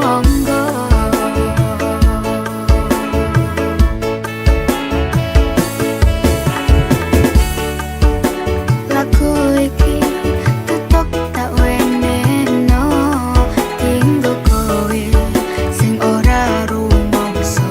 monggo. Lagu iki tetep tak wenehno dinggo kowe sing ora rumangsa.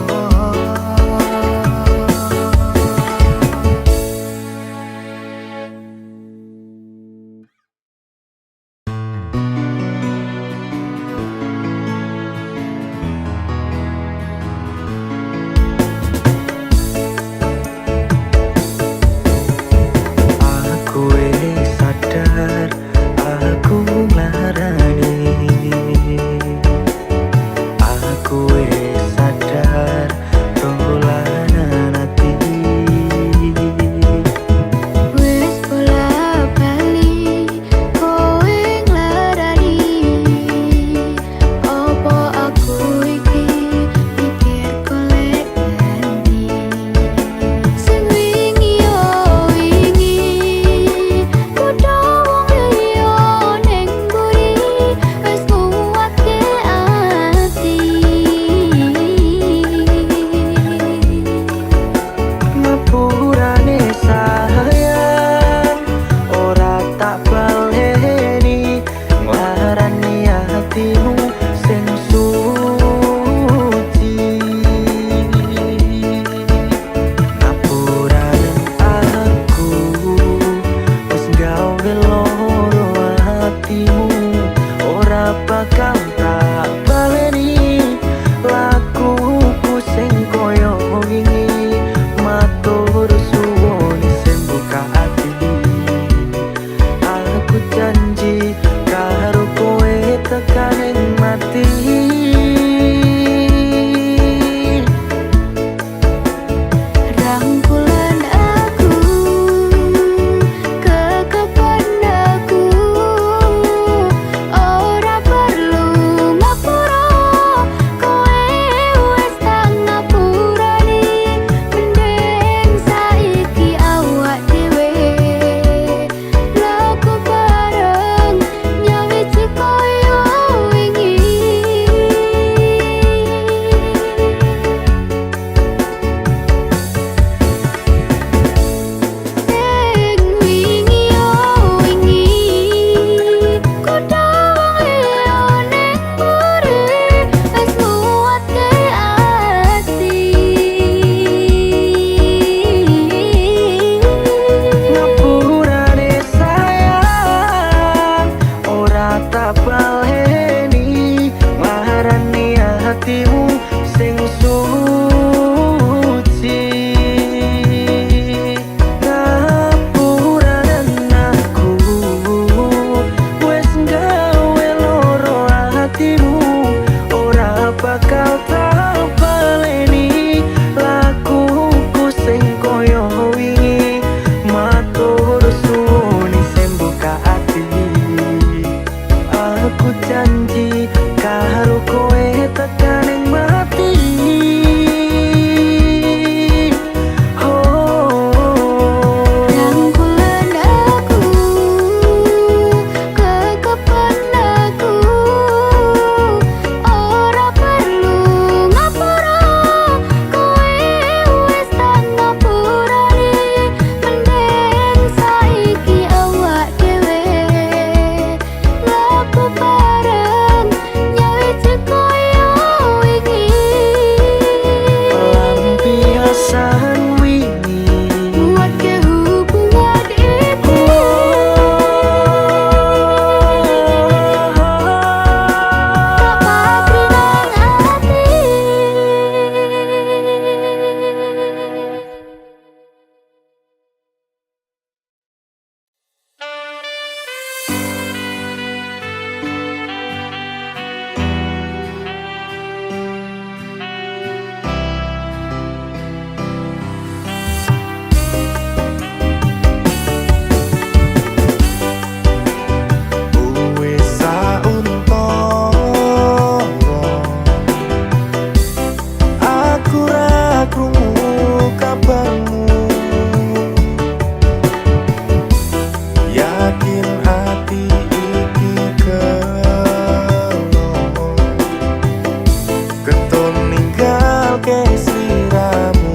nyenengake sliramu.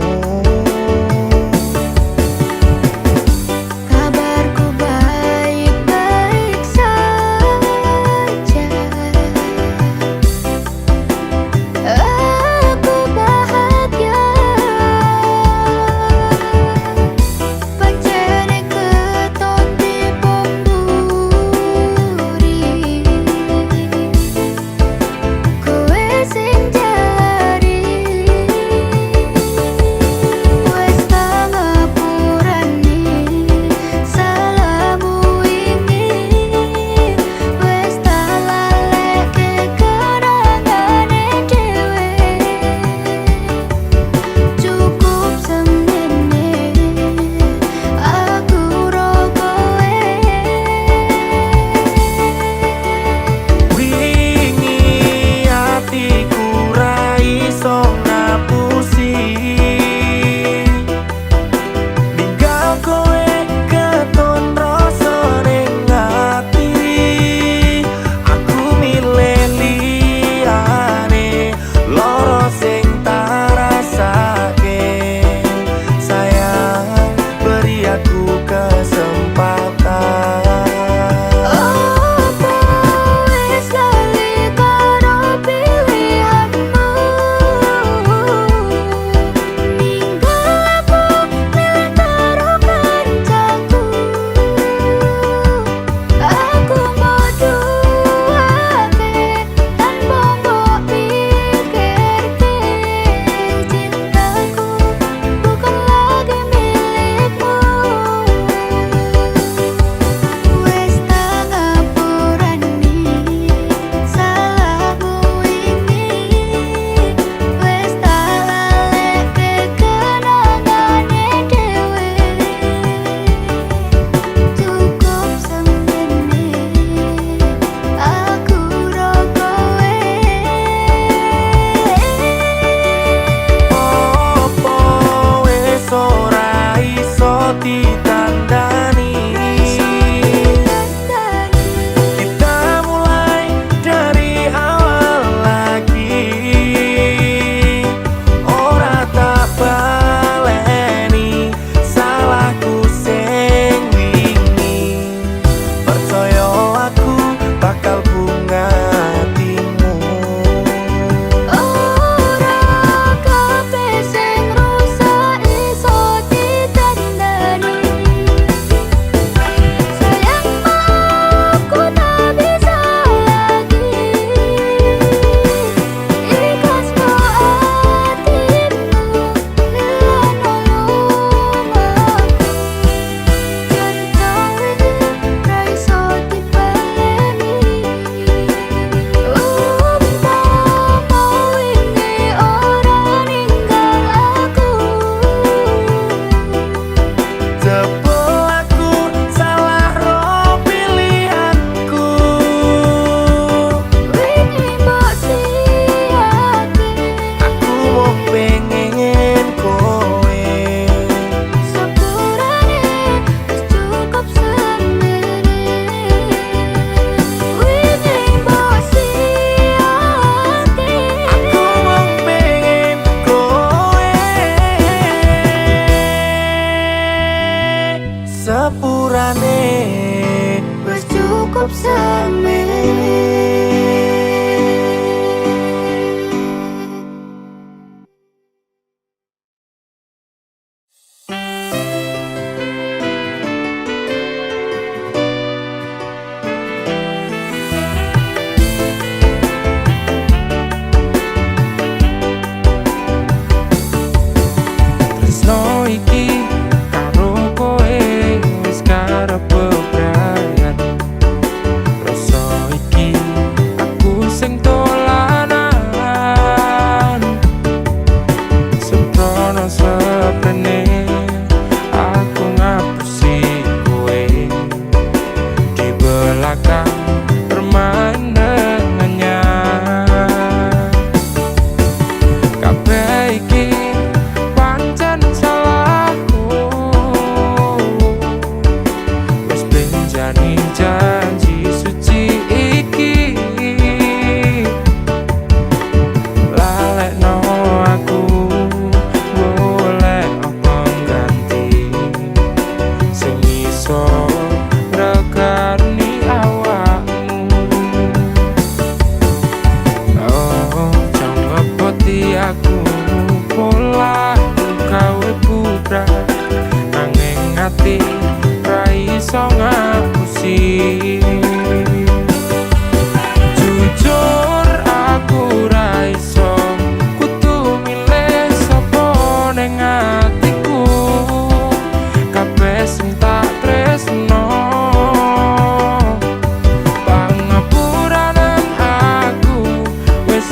Kabarku baik-baik saja. Aku bahagia. Pancene keton dipemburi. Kowe sing jalari.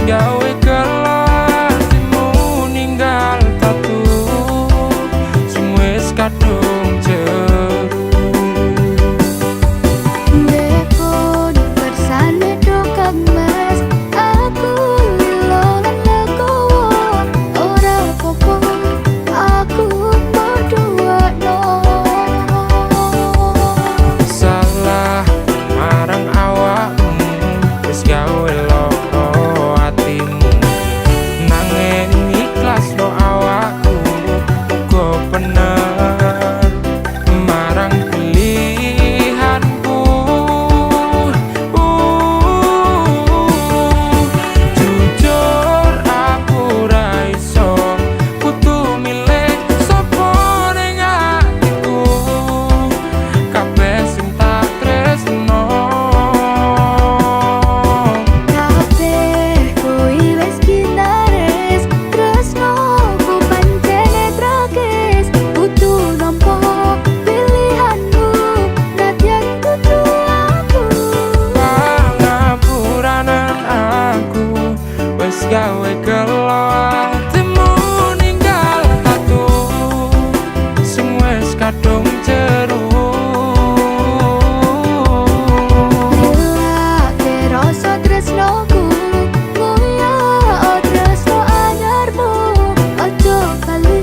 gawe gelo atimu ninggal tatu sing wis kadung jeru. Dekon bersane do kemas aku ilolan legowo ora popo aku berdua no Salah marang awakmu wis gawe loro atimu nanging ikhlas lo awakku uga bener marang pilihanku. Jujur aku ra iso kudu milih sapa ning atiku kabeh sing tak tresno. kabeh kuwi wis ginares tresno ku pancene tragis kudu nampa pilihanmu nadyan kudu aku Pangapuranan aku wis gawe gelo atimu ninggal tatu sing wis kadung jeru. Bila kerasa tresnoku ngoyo tresno anyarmu ojo bali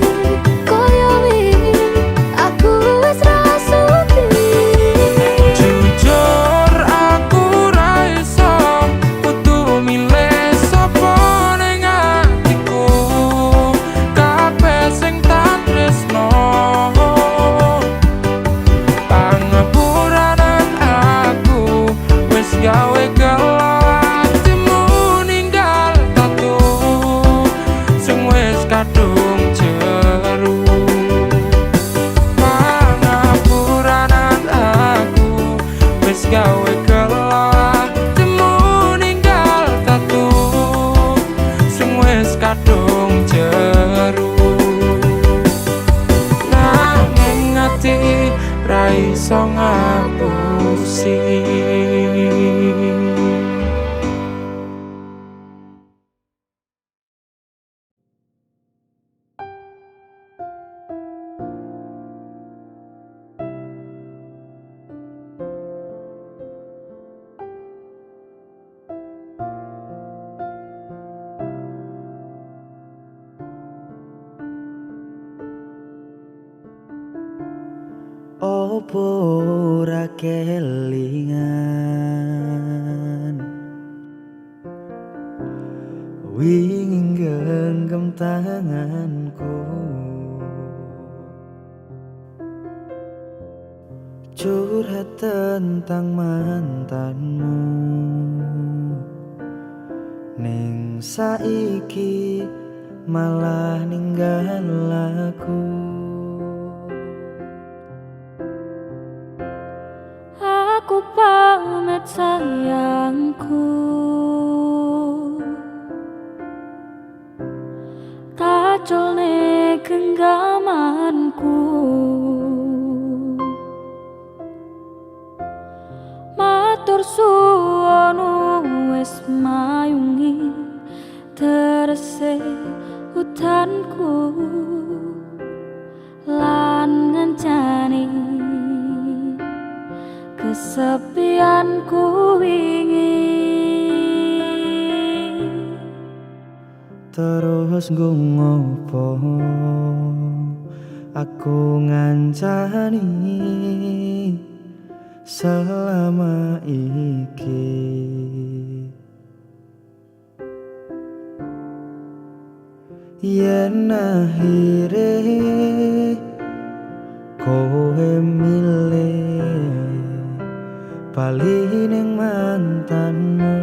koyo wingi aku wis rasuti Jujur aku ra iso kudu milih sapa ning atiku kabeh sing tak tresno. Pangapuranan aku wis gawe gelo atimu ninggal tatu sing wis kadung jeru. Pangapuranan aku wis gawe gelo atimu ninggal tatu sing wis kadung jeru. Nanging ati ra iso ngapusi. Opo ora kelingan wingi genggam tanganku curhat tentang mantanmu ning saiki malah ninggal aku. aku pamit sayangku kaculne genggamanku matur suwun wis mayungi terse hutanku lan ngancani kesepianku wingi Terus nggo ngopo aku ngancani selama iki yen akhire kowe milih bali ning mantanmu.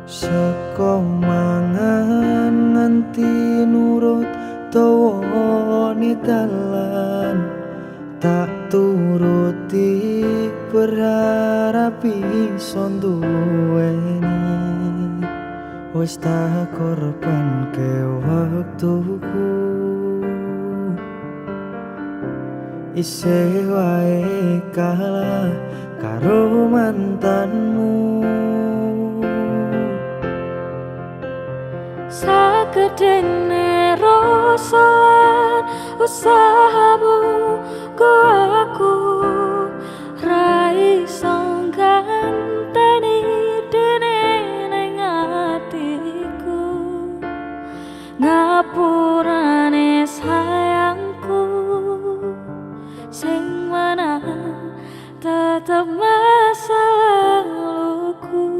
Seko mangan nganti nurut tawone dalan tak turuti berharap iso duweni wis tak korbanke waktuku isih wae kalah karo mantanmu. Sagedene rasa lan usahamu go aku ra iso ganteni dene ning atiku. Ngapurane sayangku sing mana tetep masa laluku.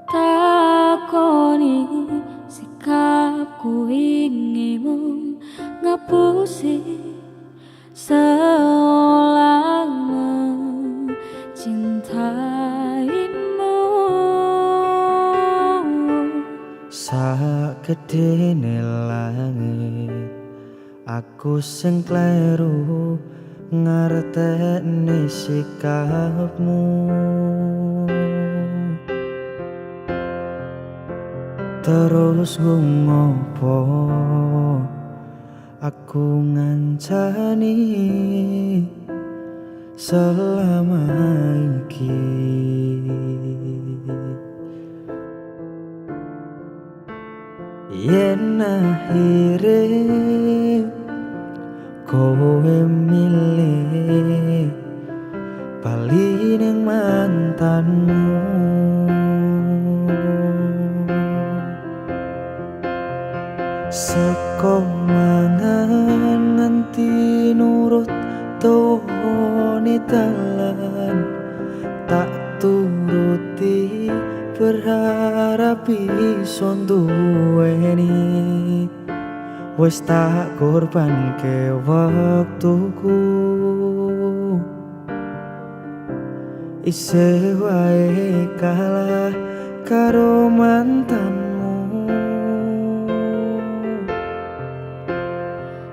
Takoni sikapku ingimu ngapusi seolah mencintaimu. Sagedene langit aku sing kleru ngerteni sikapmu. Terus ngopo aku ngancani selama iki. Yen akhire kowe milih bali ning mantanmu. Seko mangan nganti nurut tone dalan tak turuti berharap iso duweni. Wes tak korbanke waktuku isih wae kalah karo mantanmu.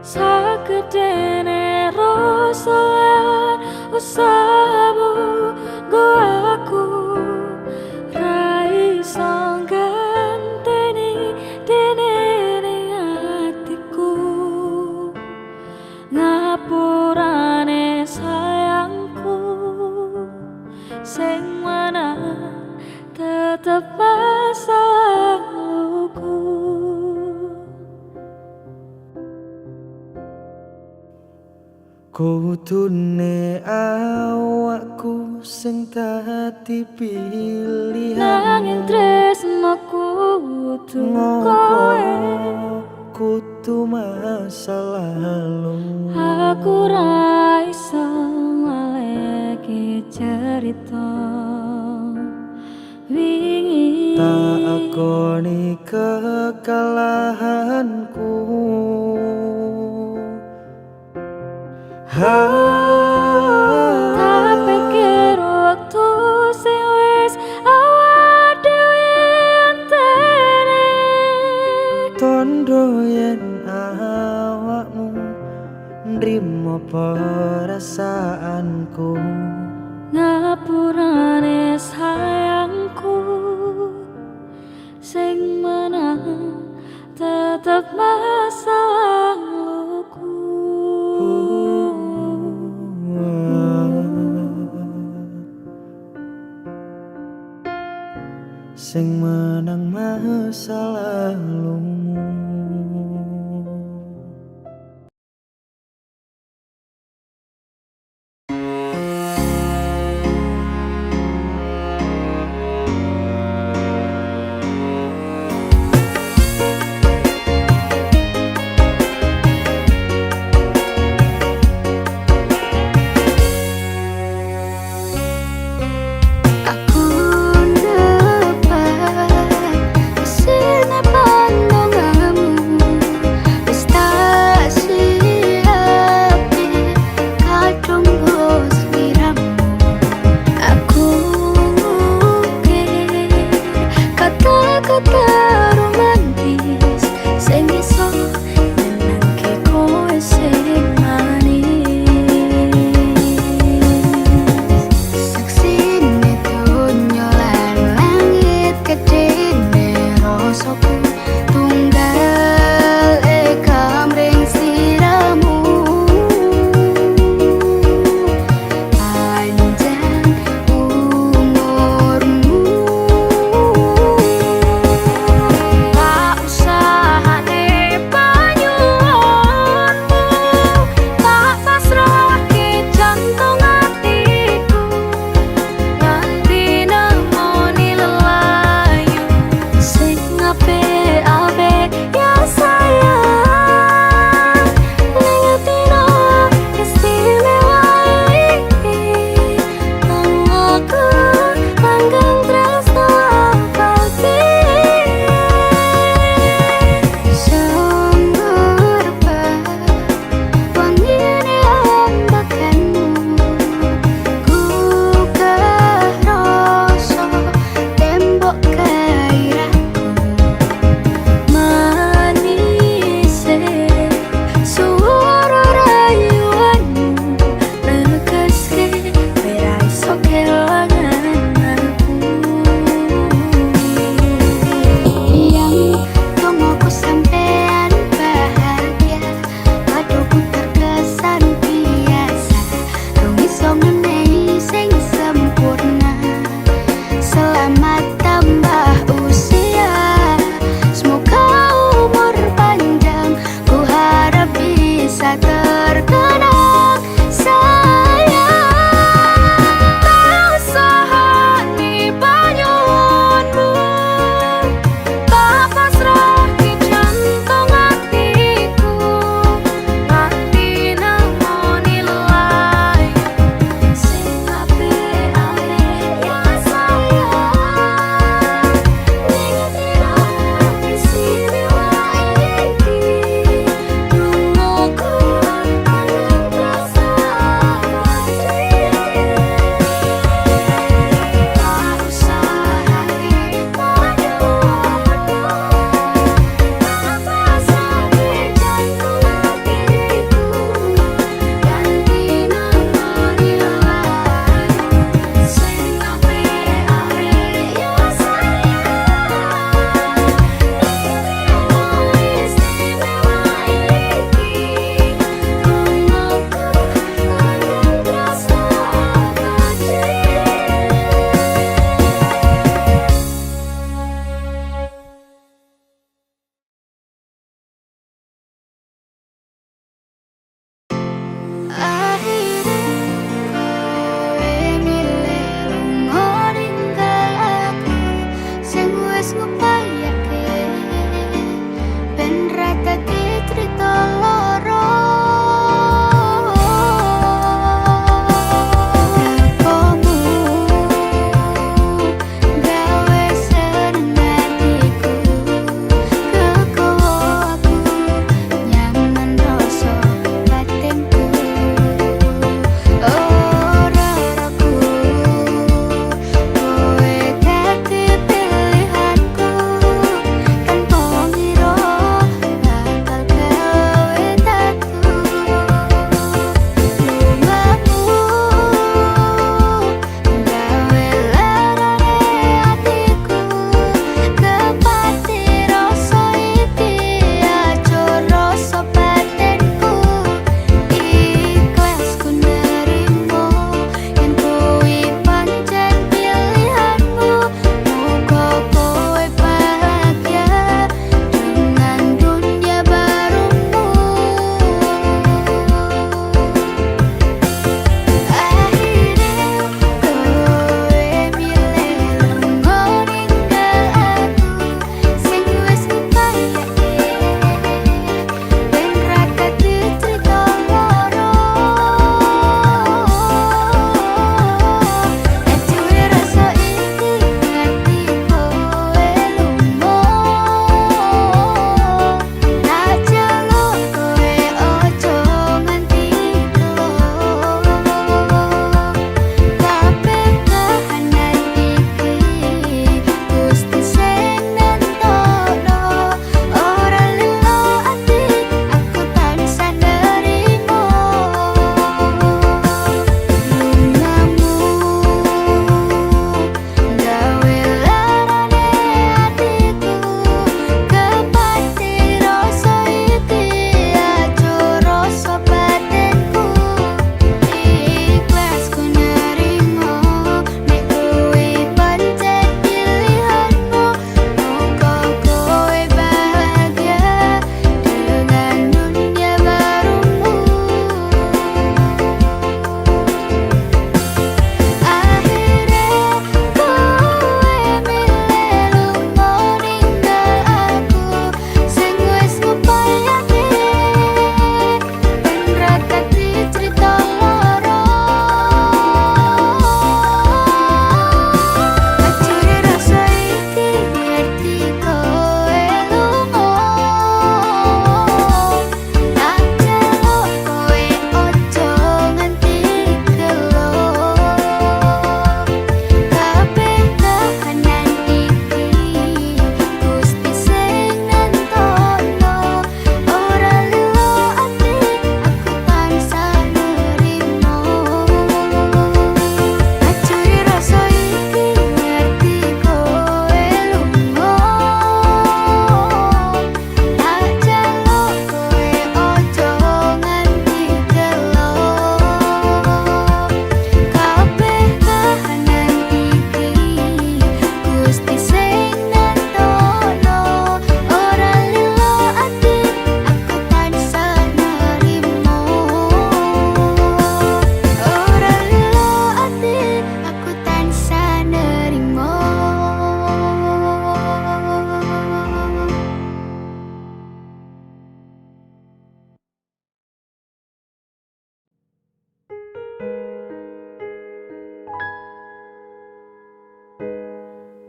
Sagedene rasa lan usahamu go aku ra iso ganteni dene ning atiku. Ngapurane sayangku sing mana tetep masa laluku. Kudune awakku sing dadi pilihan. Nanging tresnoku kudu kowe. Kudu masa lalu. Aku ra iso ngaleki cerita wingi. Tak akoni kekalahanku. Tak pikir waktu sing wis awak dhewe antene. Tondo yen awakmu nrimo perasaanku. Ngapurane sayangku sing menang tetep masa laluku. Sing menang masa lalumu. Aku dapat sine pandang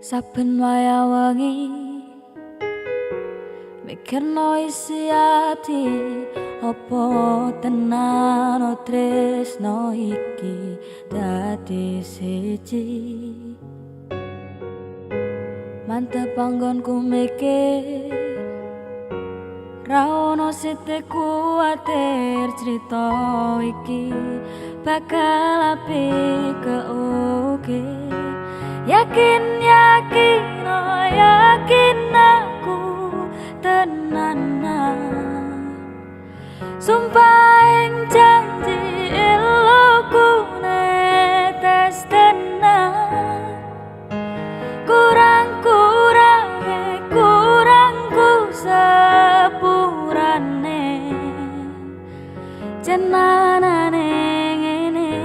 Saben waya wengi mikirno isi ati, opo tenan tresno iki dadi siji. Mantep panggonku mikir ra ono sithik kuwatir, crita iki bakal apik keuke. Yakin oh yakin aku tenanan, sumpah ing janji eloku netes tenan. Kurangku sepurane jenanane ngene.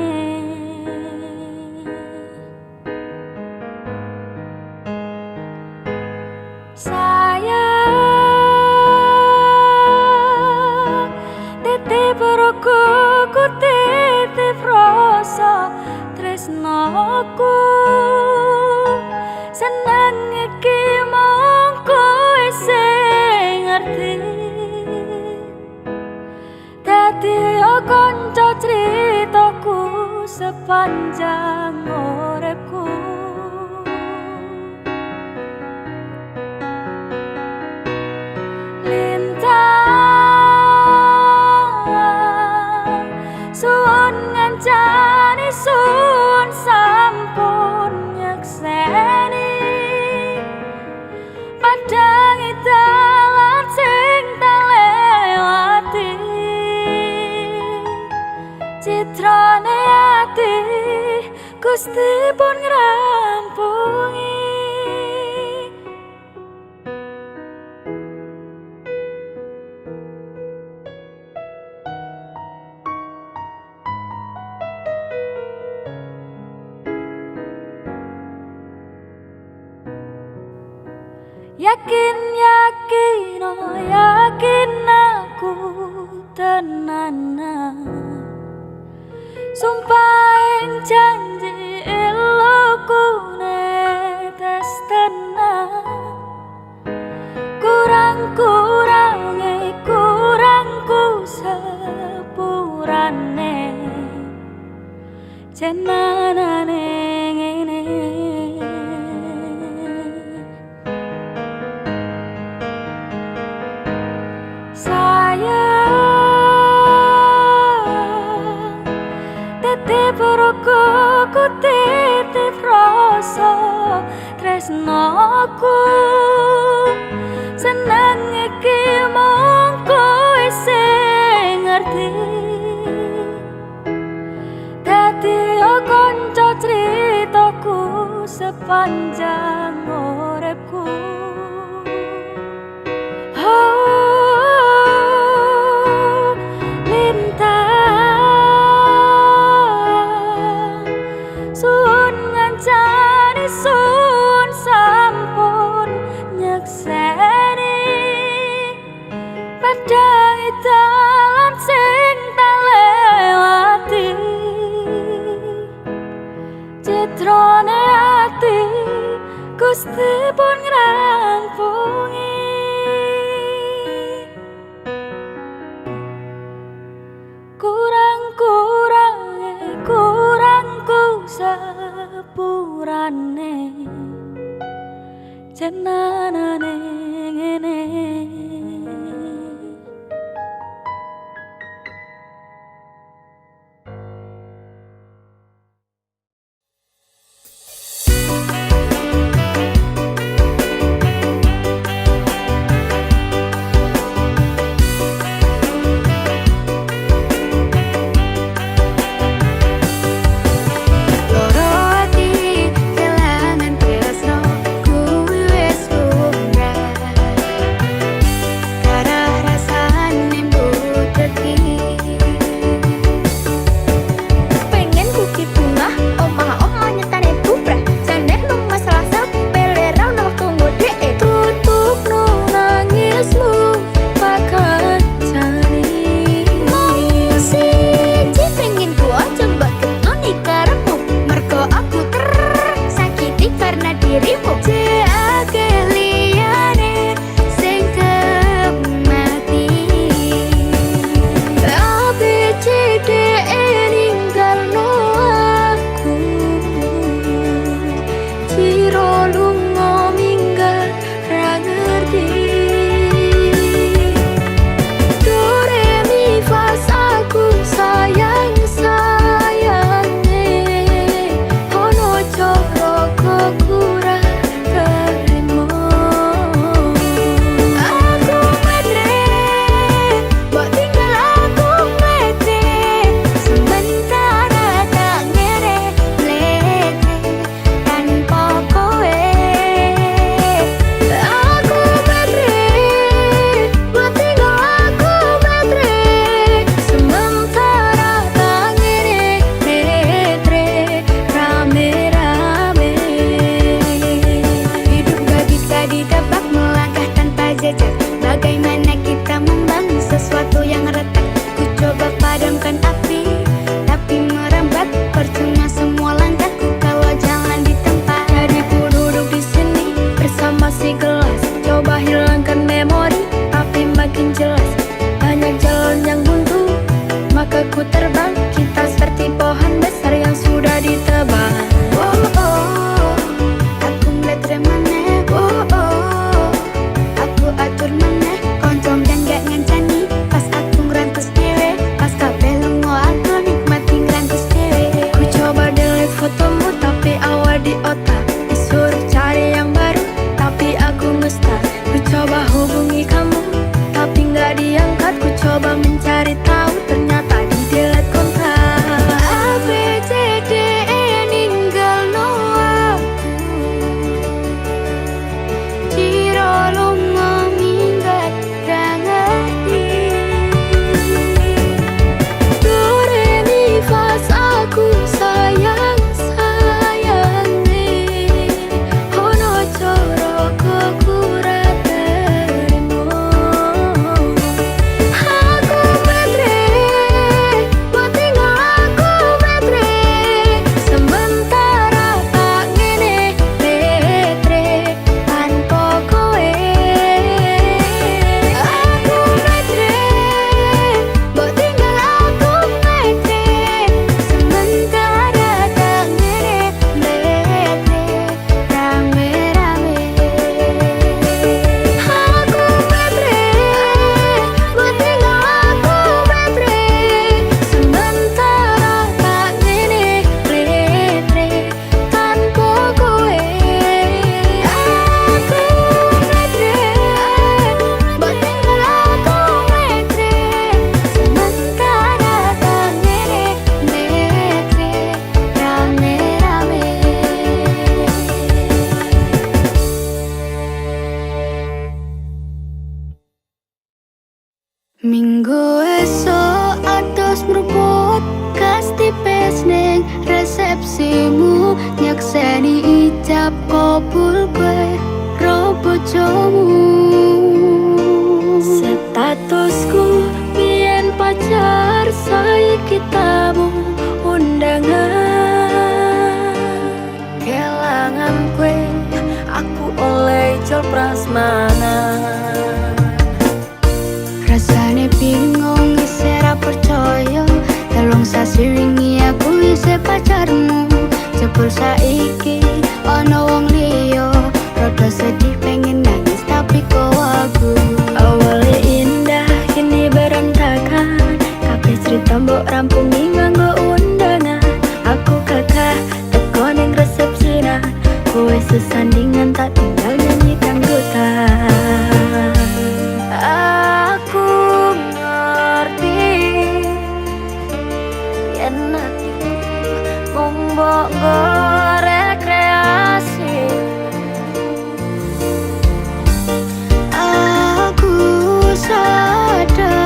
Sayang, titip roku ku titip rasa tresnoku. Seneng iki mung kowe sing ngerti, dadi kanca critaku sepanjang uripku. Lintang suwun ngancani suwun sampun nyekseni, padangi dalan sing tak lewati, citrane ati Gusti pun ngrampungi. Yakin oh yakin aku tenanan, sumpah ing janji eloku netes tenan. Kurangku sepurane jenanane ngene. Sayang, titip roku ku titip rasa tresnoku. Seneng iki mung kowe sing ngerti, dadi kanca critaku sepanjang uripku. Sun ngancani sun sampun nyekseni, padangi dalan sing tak lewati, citrane ati Gusti pun ngrampungi. Kurangku sepurane jenanane ngene. emosimu nyakseni ijab kabul kowe ro bojomu. Statusku biyen pacar saiki tamu undangan. Kelangan kowe aku oleh ijol prasmanan. Rasane bingung isih ra percaya, telung sasi wingi aku isih pacarmu. Jebul saiki ana wong liya, rada sedih pengen nangis tapi kok aku. Awalnya indah kini berantakan, kabeh cerita mbok rampungi nganggo undangan. Aku kakak teko ning resepsinan, kowe sesandingan tak tinggal nyanyi dangdutan. Aku ngerti yen atiku mung mbok rekreasi. Aku sadar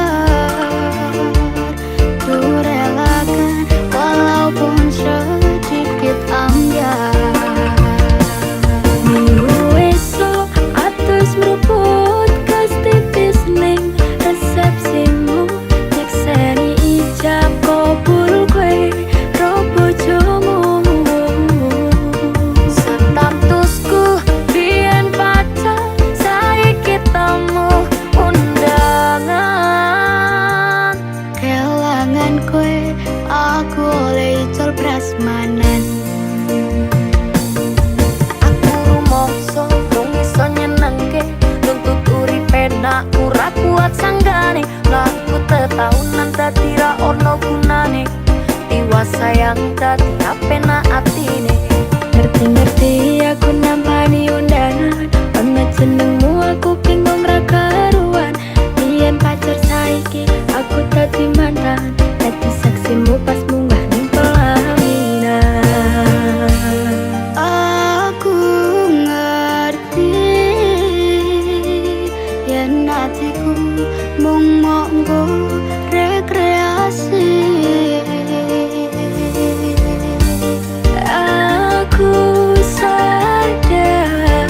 ku relakan walaupun sedikit ambiar. Minggu esok atus meruput kas tipis ning resepsimu, nyekseni ijab kabul kowe ro bojomu. Statusku biyen pacar saiki tamu undangan. Kelangan kowe aku oleh ijol prasmanan. Aku rumangsa rung iso nyenengke, nuntut uripe nak ora kuat sanggane. Laku tetahunan dadi ra ono gunane, tiwas sayang dadi apenak atine. Ngerti-ngerti aku nampani undangan, ana jenengmu aku bingung ra karuan. Biyen pacar saiki aku dadi mantan, dadi saksimu pas munggah ning pelaminan. Aku ngerti yen atiku mung monggo rekreasi. Aku sadar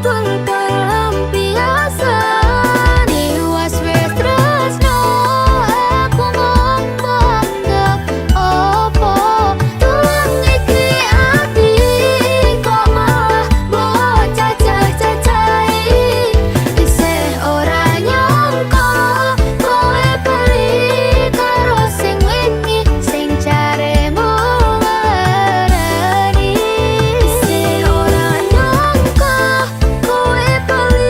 pelampiasan Iwas wis tresno aku ngomong gak opo Tulung iki ati kok malah mbok cacah-cacai Isih ora nyangka kowe bali karo sing wingi sing jaremu ngereni Isih ora nyangka kowe bali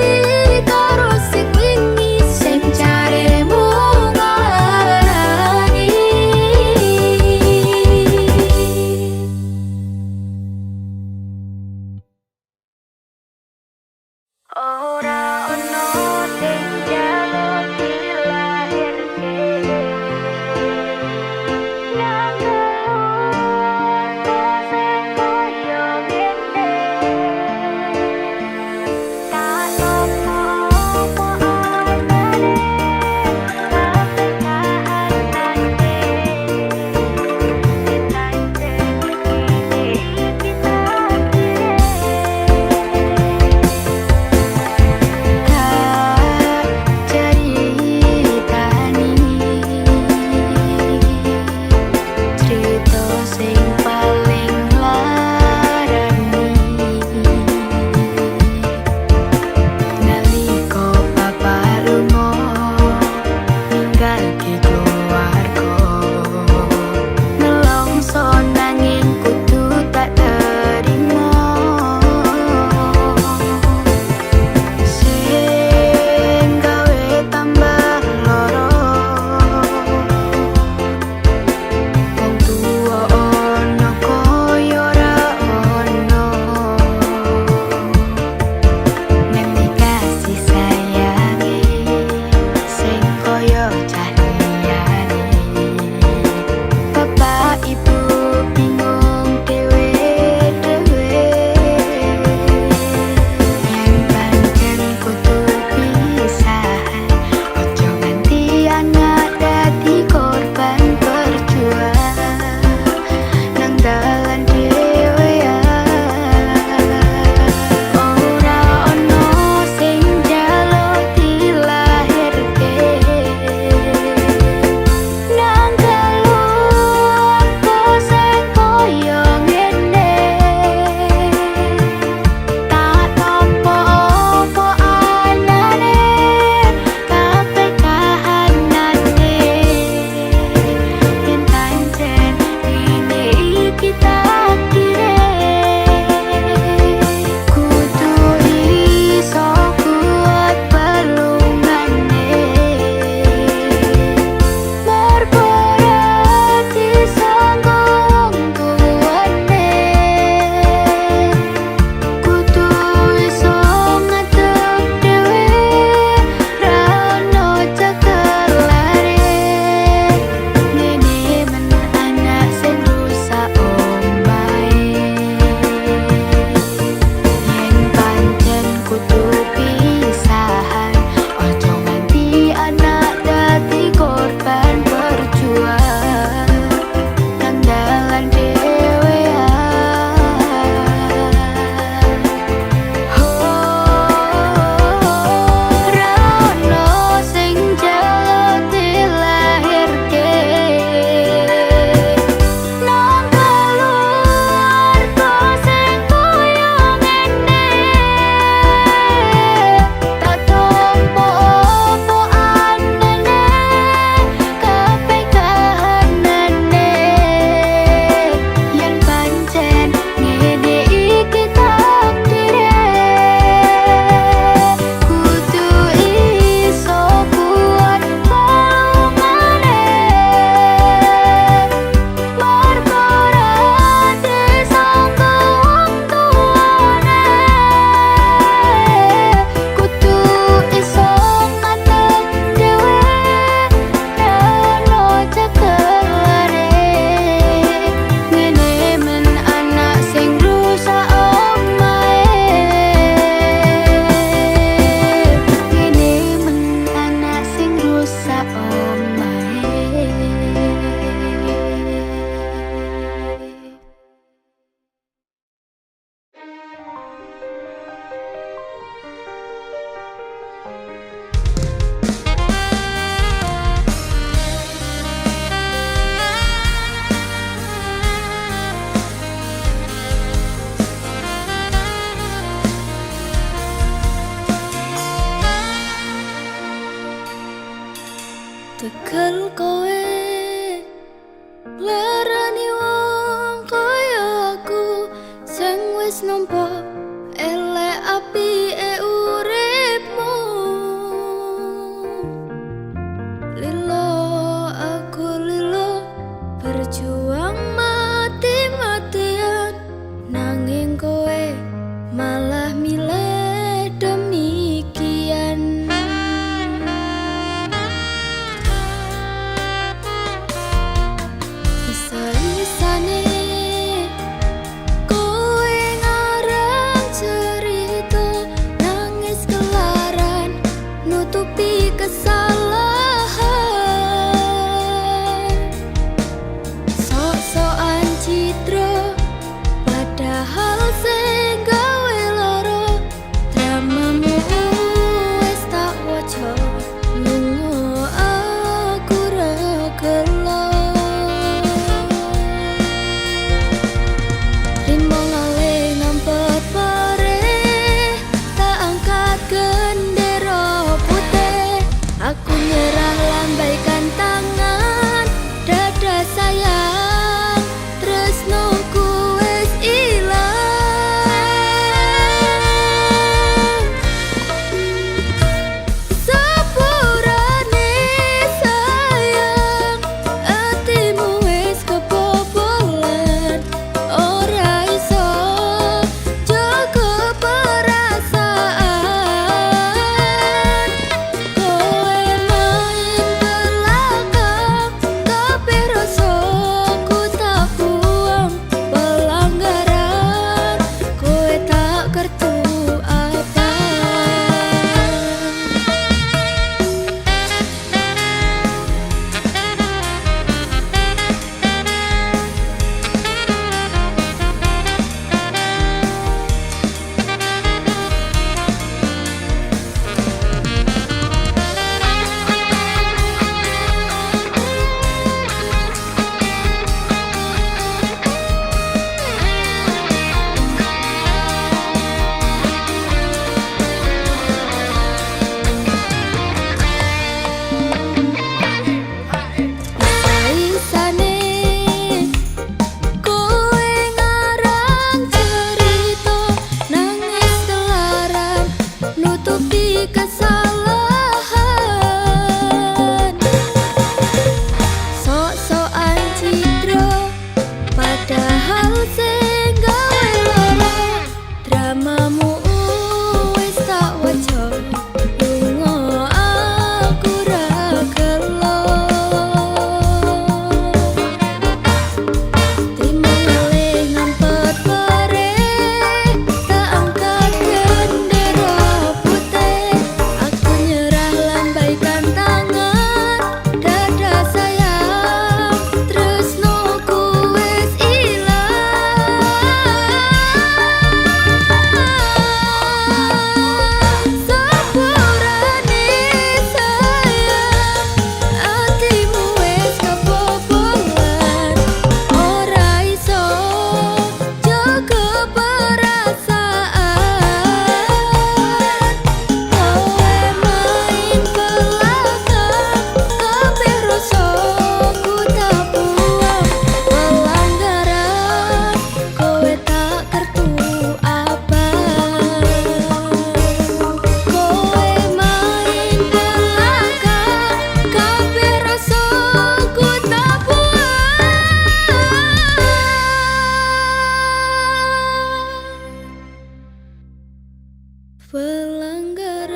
Pelanggaran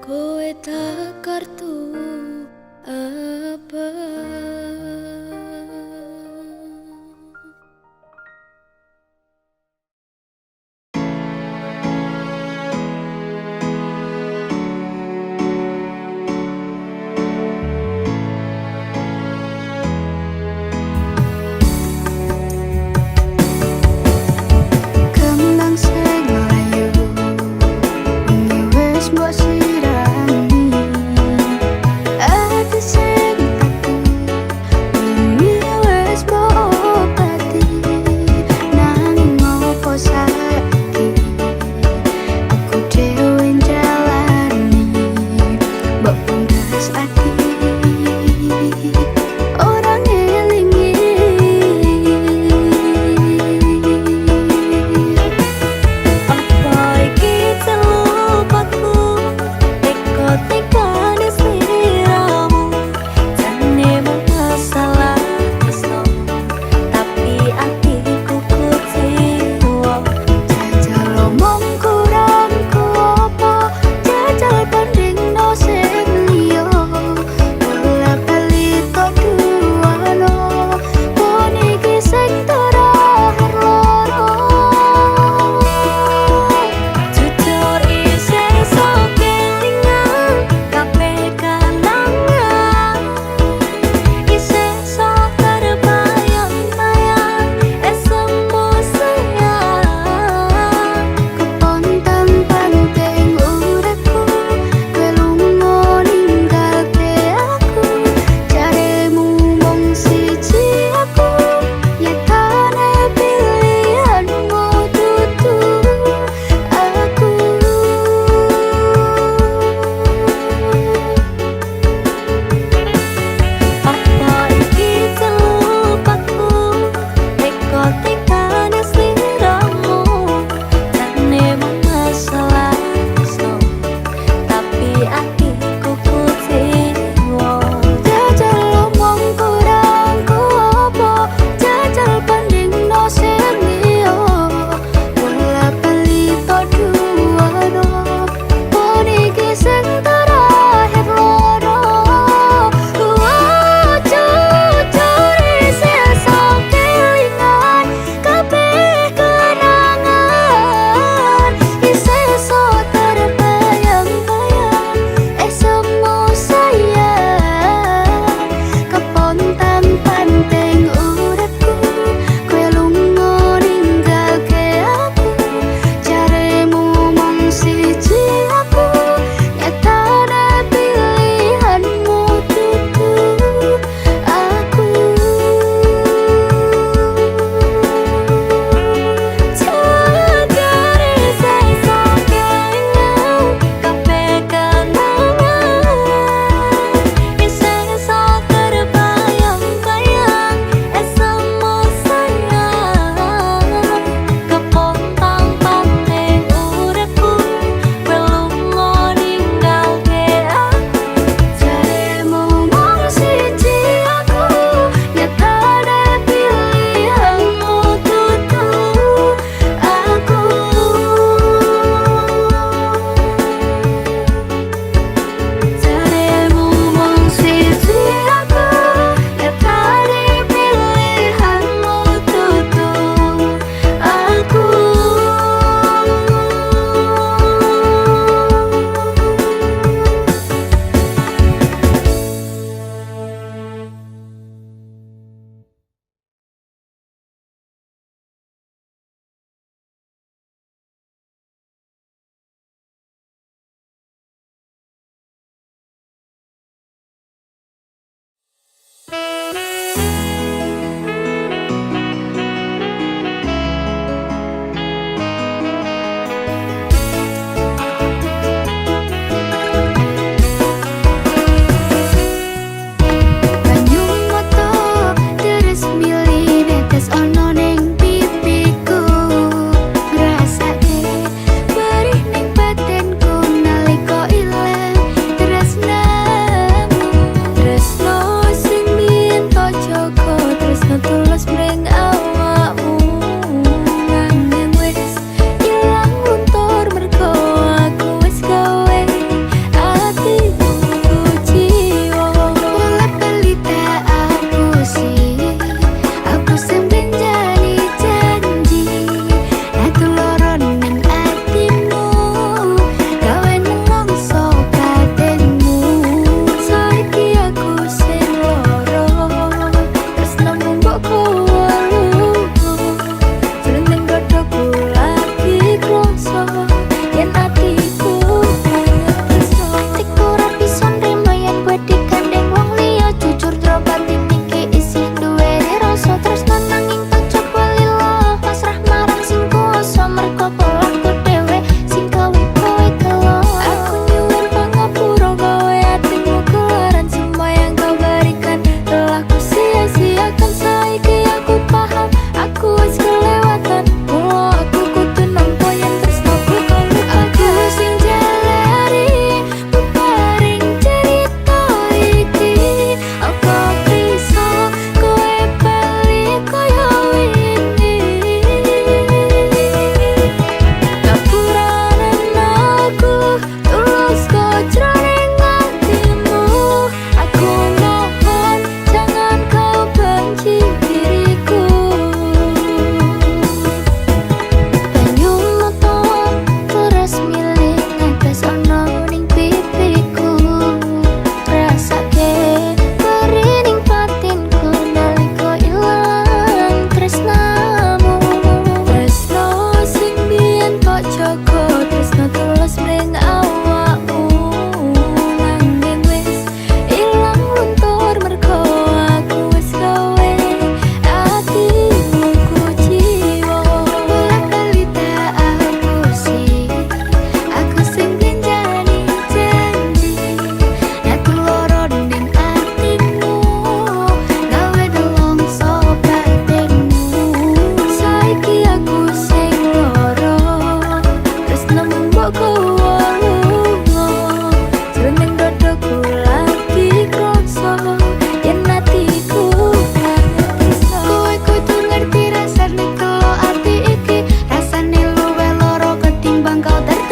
kowe tak kartu apa. Kembang sing layu, ini wis mbok sirami.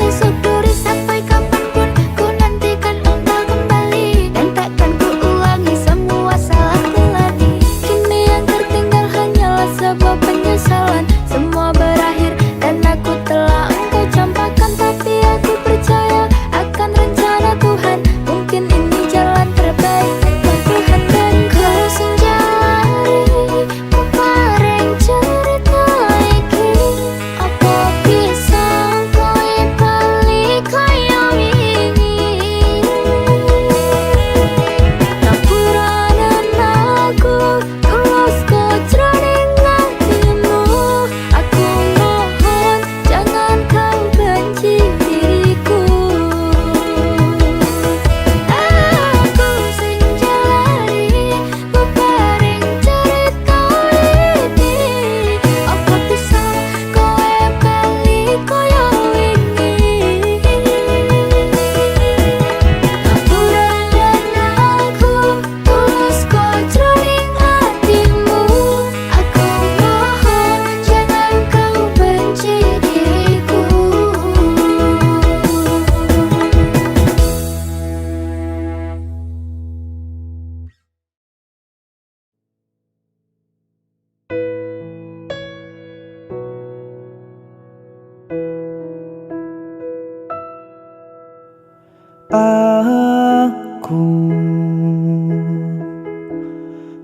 kusyukuri sampai kapanpun ku nantikan engkau kembali, dan takkan ku ulangi semua salahku lagi. Kini yang tertinggal hanyalah sebuah penyesalan. Semua berakhir dan aku telah engkau campakkan, tapi aku percaya akan rencana Tuhan. Mungkin ini jalan terbaik untuk Tuhan dan kau. Senja lari peparing cerita iki, apa bisa kowe bali kaya wingi. Ngapuranen aku tulus kejroning hatimu, aku mohon jangan kau benci diriku. Aku senja lari peparing cerita iki, apa bisa kowe bali kaya wingi. Ngapuranen aku tulus kejroning hatimu, aku mohon jangan kau benci diriku. Aku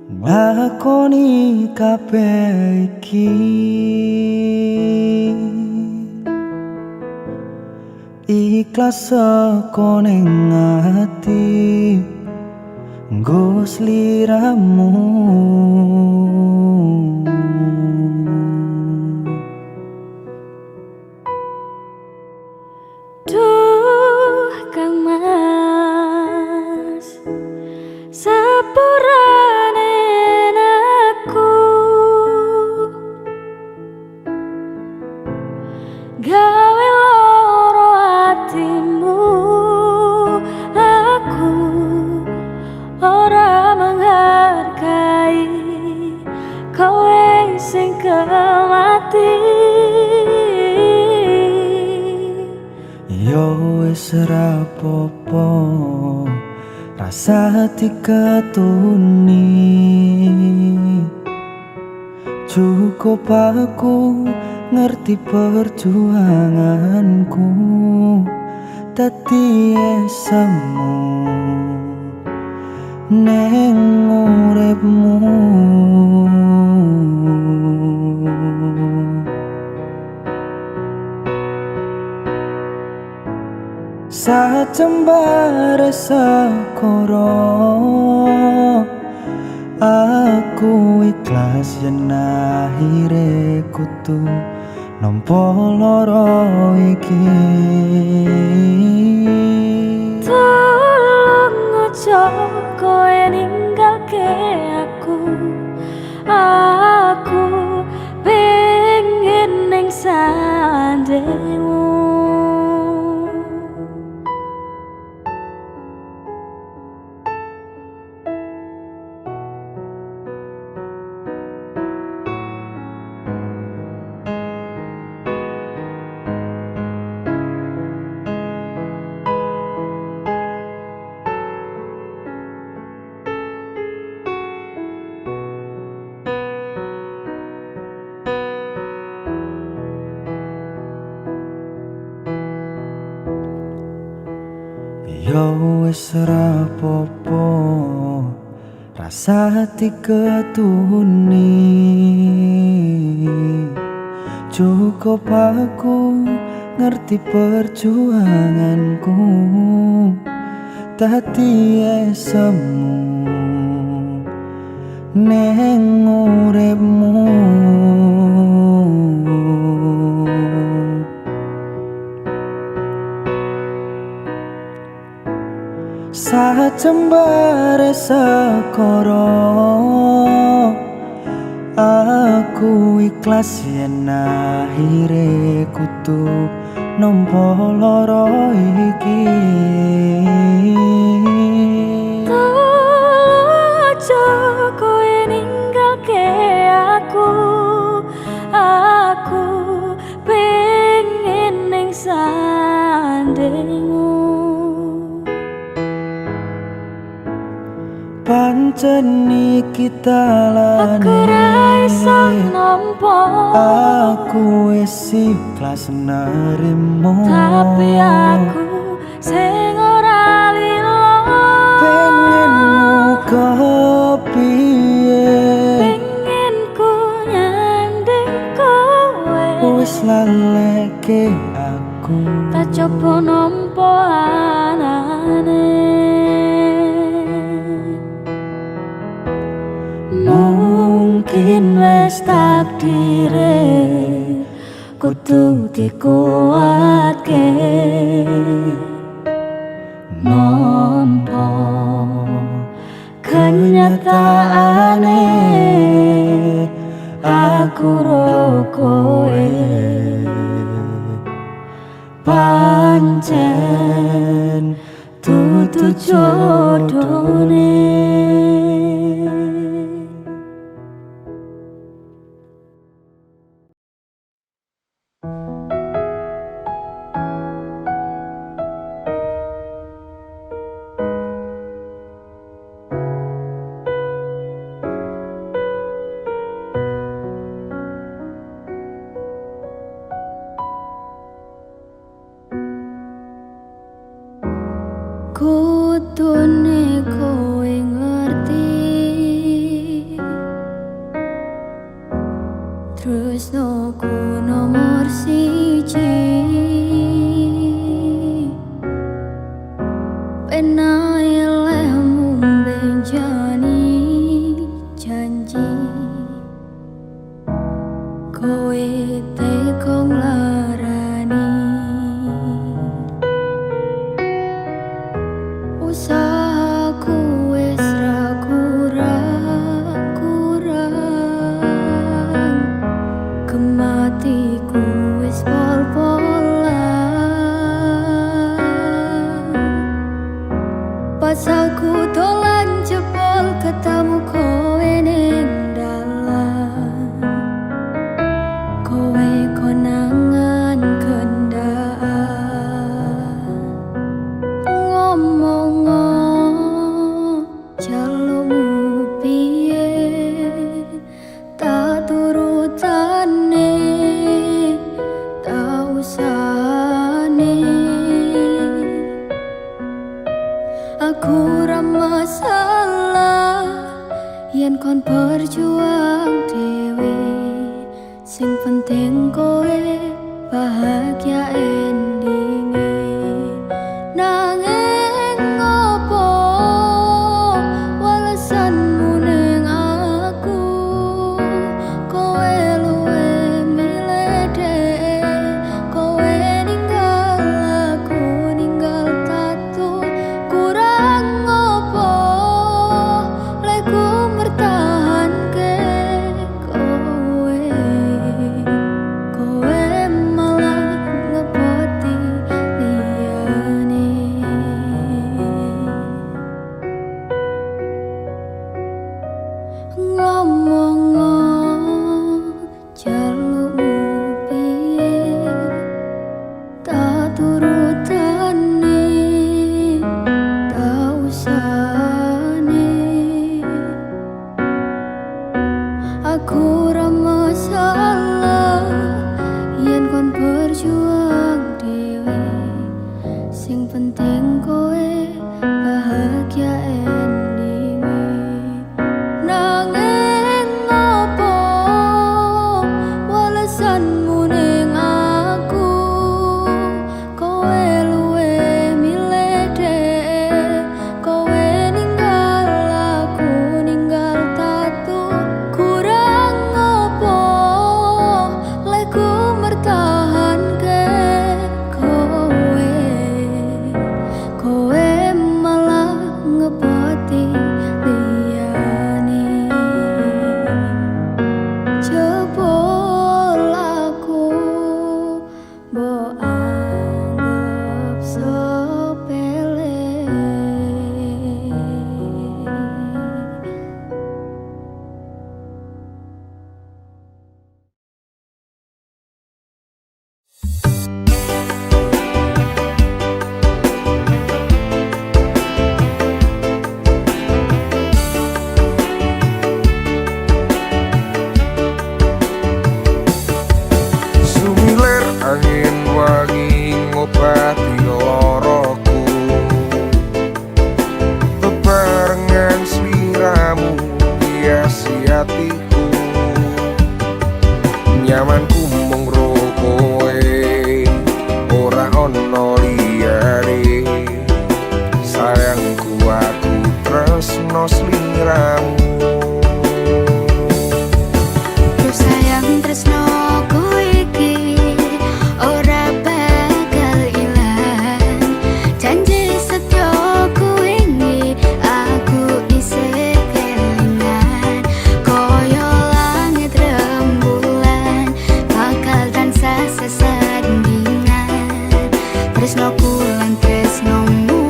nglakoni kabeh iki ikhlas saka ning ati nggo sliramu. Duh Kang Mas, sepurane aku gawe loro atimu. Aku ora menghargai kowe sing kemati. Yo wis ora apa-apa, rasa ati ketuni. Cukup aku ngerti perjuanganku, dadi esemu neng uripmu. Sajembare sekoro aku ikhlas yen akhire kudu nampa loro iki. Tolong ojo kowe ninggalke aku, aku pengen ning sandengmu. Yo wis ora apa-apa, rasa ati ketuni. Cukup aku ngerti perjuanganku, dadi esemu neng uripmu. Sajembare sekoro aku ikhlas yen akhire kudu nampa loro iki. Tolong ojo kowe ninggalke aku, aku pengen ning gandengmu. Pancen iki Aku talane ra iso nampa, aku wis ikhlas nerimo. tapi aku sing ora lilo. Pengenmu kepiye, Pengen ku nyanding kowe, wis laleke aku. tak coba nampa anane. Mungkin wis takdire kudu dikuatke, nampa kenyataane aku ro kowe pancen dudu jodone. Kutune kowe ngerti, tresnoku nomor siji. Penae lehmu benjani janji, kowe teko nglarani. Usahaku wis ra kurang-kurang, kematiku wis pol-polan. Pas aku dolan jebol ketemu kowe ning dalan, kowe konangan kendaan. Ngomong jalumu piye, tak turutane, tak usahane. Aku ra masalah yen kon berjuang dhewe, sing penting kowe bahagia endinge. Nanging ngopo walesanmu ning aku, kowe luwe milih dhek, kowe ninggal aku ninggal tatu. Kurang ngopo lek ku mertahanke kowe, kowe malah ngeboti Bulan tresnomu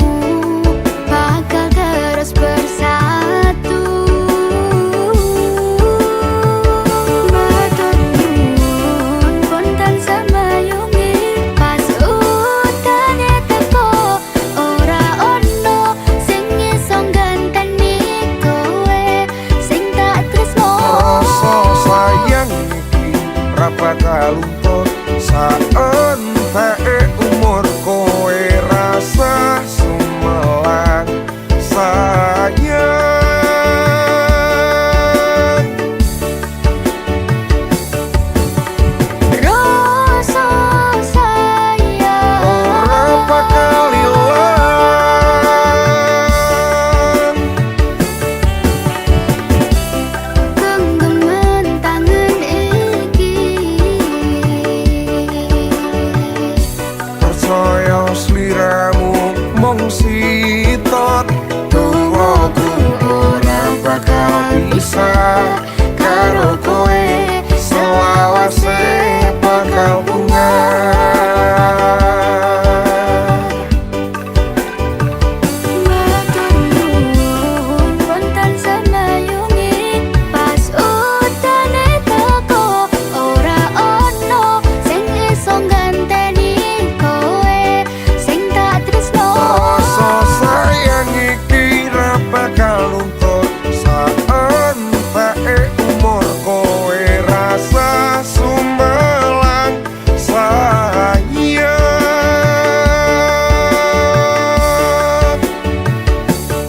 bakal terus bersatu. Matur nuwun kontan semayungi pas utane teko ora ono sing iso ngganteni kowe sing tak tresno. Rasa sayang iki ra bakal luntur saentek umur kowe rasa sumelang sayang. Rasa sayang Ora bakal ilang. genggaman tangan iki Percaya sliramu mung sitot tuwaku ora bakal bisa karo kowe selawase bakal bunga. matur nuwun kontan semayungi pas utane teko ora ono sing iso ngganteni kowe sing tak tresno. Rasa sayang iki ra bakal luntur saentek umur kowe rasa sumelang sayang.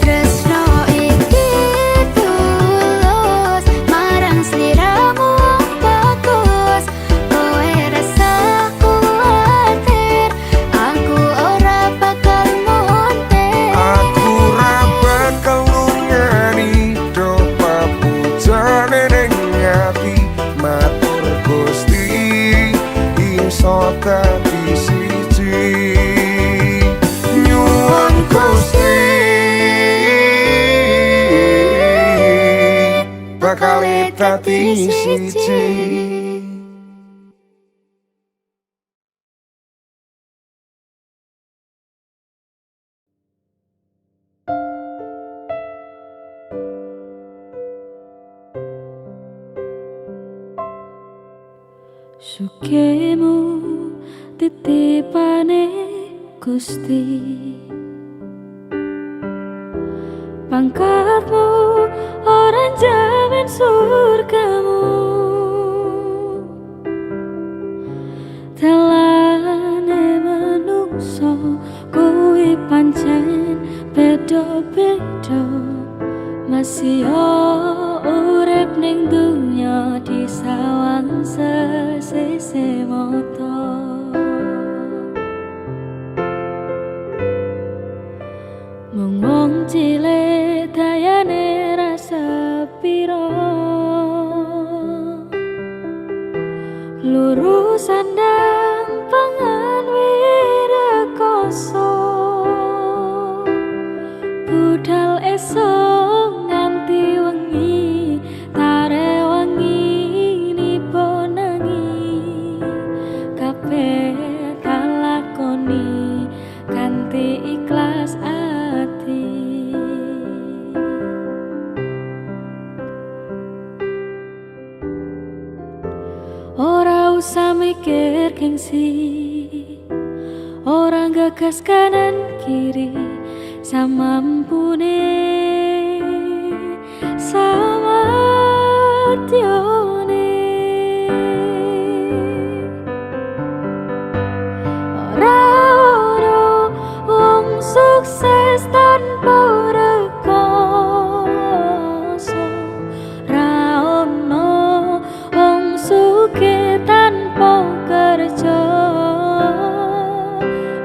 Tresno iki tulus marang sliramu bagus kowe rasa kuwatir aku ora bakal muntir. Aku ra bakal lungani do papujane ning ati matur Gusti iso dadi siji nyuwun Gusti bakal dadi siji. Sugihmu titipane Gusti, pangkatmu ora jamin surgamu. Dalane menungso kuwi pancen beda-beda, masih urip ning dunya disawang sesise mata. Mung wong cilik dayane rasa pira, luru sandang pangan wirekoso, budal esok nganti wengi tare wangi nipo nangi kabeh kalakoni kanthi ikhlas ati. Ora usah mikir gengsi, ora gagas kanan kiri, samampune samatyone. Ora ono wong sukses tanpa rekoso, ra ono wong sugih tanpa kerja.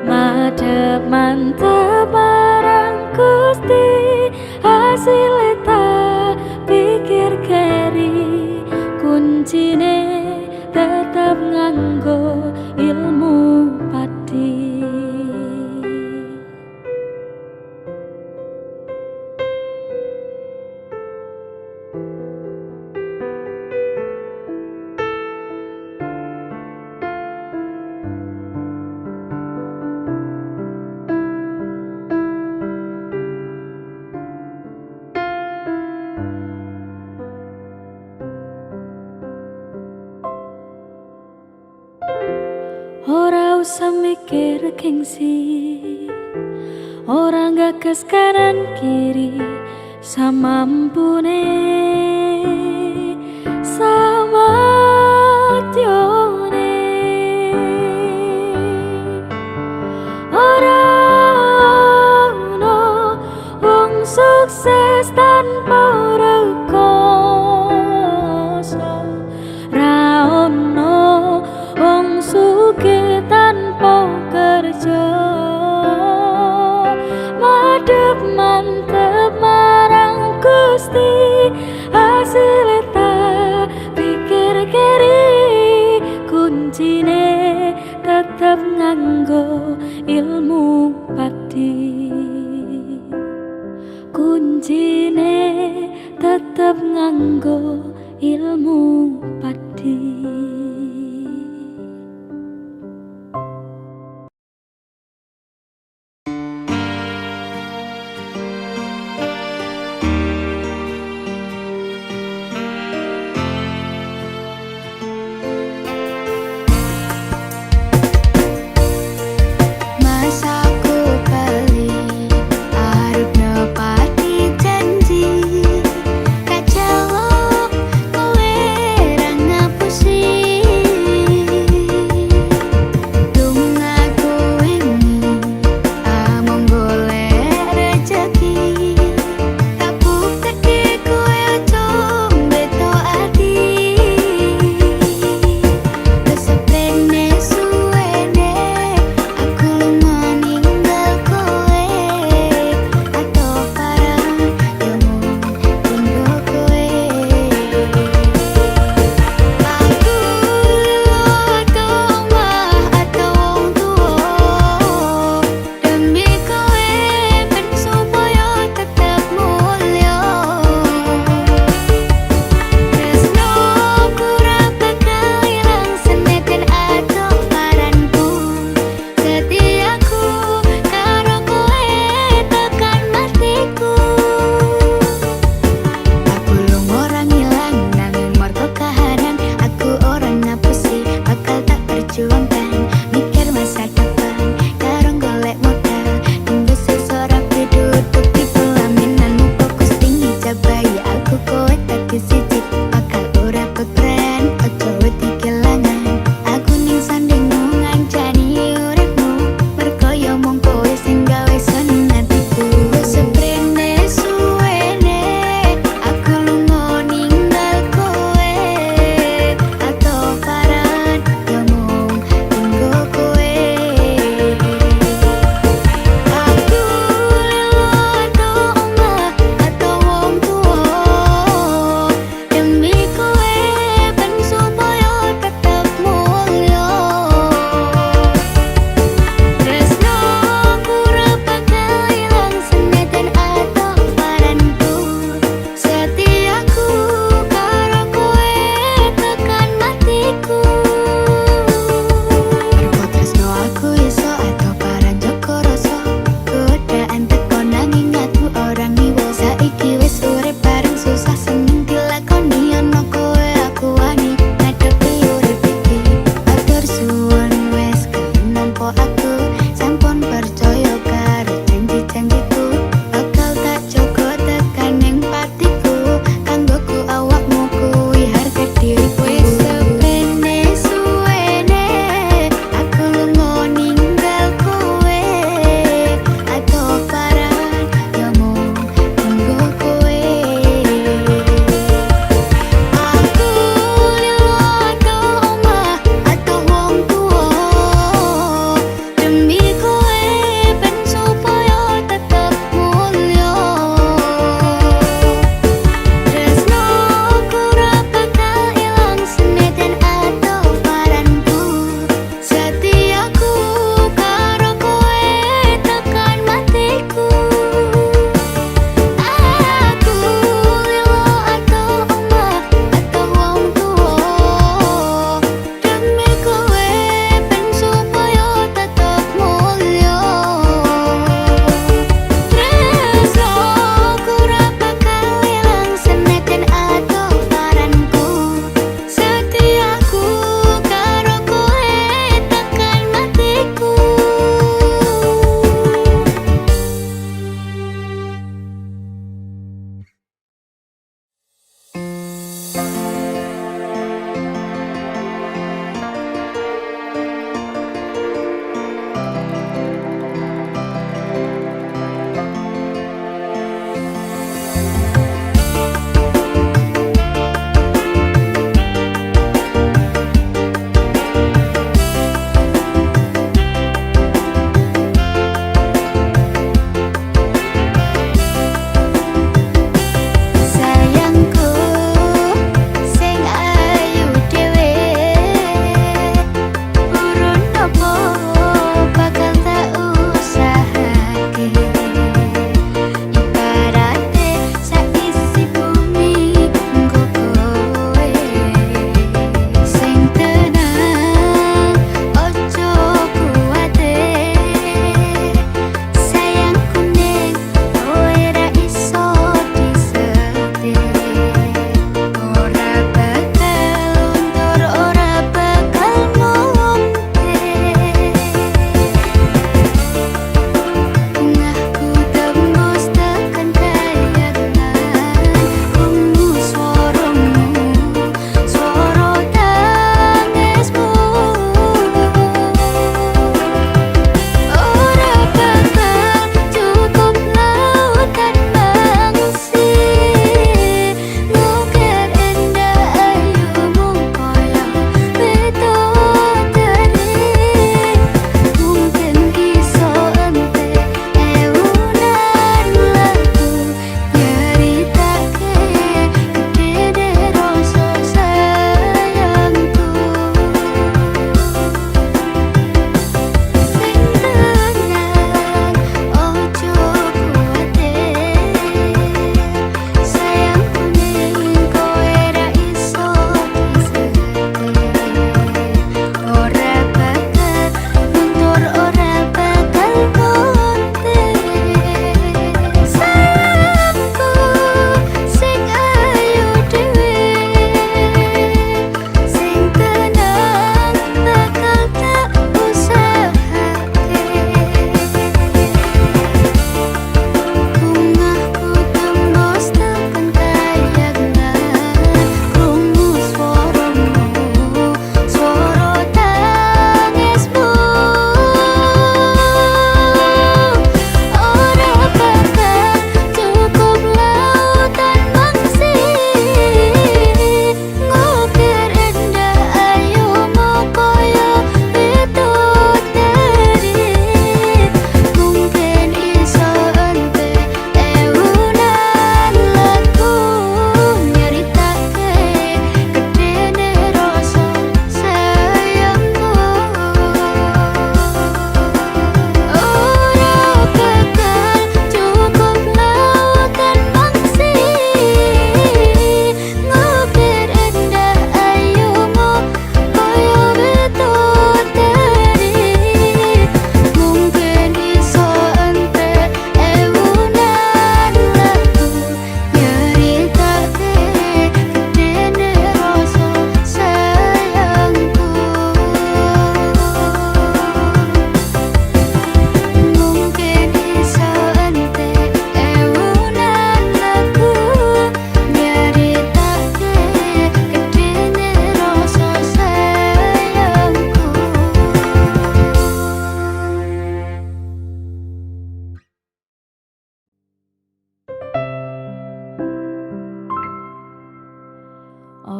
Madhep mantep marang Gusti, hasilé tak pikir keri, kuncine tetap nganggo ilmu pati. pikir gengsi, orang gagas kanan kiri sama ampune, sama tione. Orang no wong sukses tanpa rekoso, ra ono wong sugih tanpa kerja. Madhep mantep marang Gusti, hasilnya tak pikir kiri, kuncine tetep nganggo ilmu pati. Kuncine tetep nganggo ilmu pati. Masaku pelik, arep nepati janji, kacau kowe ra ngapusi.